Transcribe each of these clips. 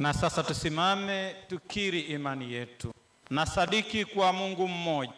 Na sasa tusimame tukiri imani yetu. Na sadiki kwa Mungu mmoja,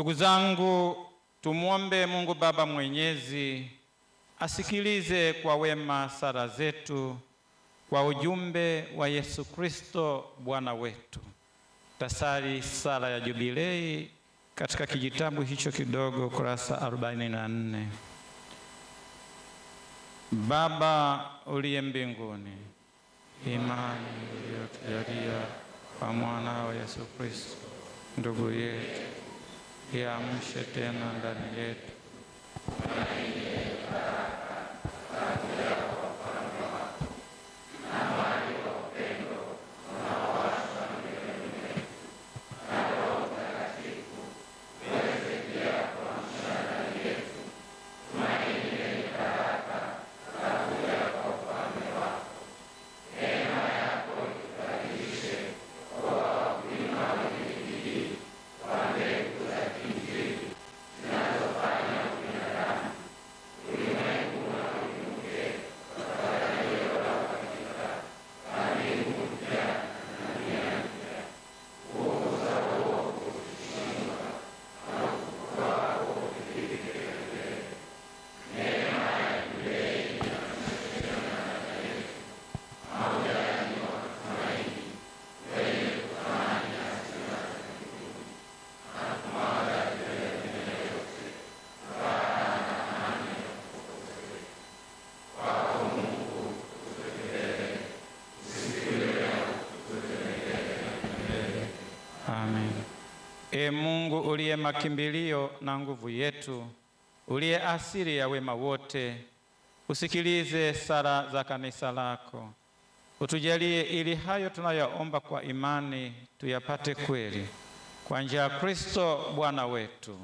ndugu zangu, tumuombe Mungu Baba Mwenyezi asikilize kwa wema sala zetu kwa ujumbe wa Yesu Kristo Bwana wetu. Tasali sala ya jubilei katika kijitabu hicho kidogo, kurasa 44. Baba uliye mbinguni, imani uliyotujalia kwa mwanao Yesu Kristo ndugu yetu iamshe tena ndani yetu E Mungu uliye makimbilio na nguvu yetu, uliye asili ya wema wote, usikilize sala za kanisa lako. Utujalie ili hayo tunayoomba kwa imani tuyapate kweli. Kwa njia ya Kristo Bwana wetu.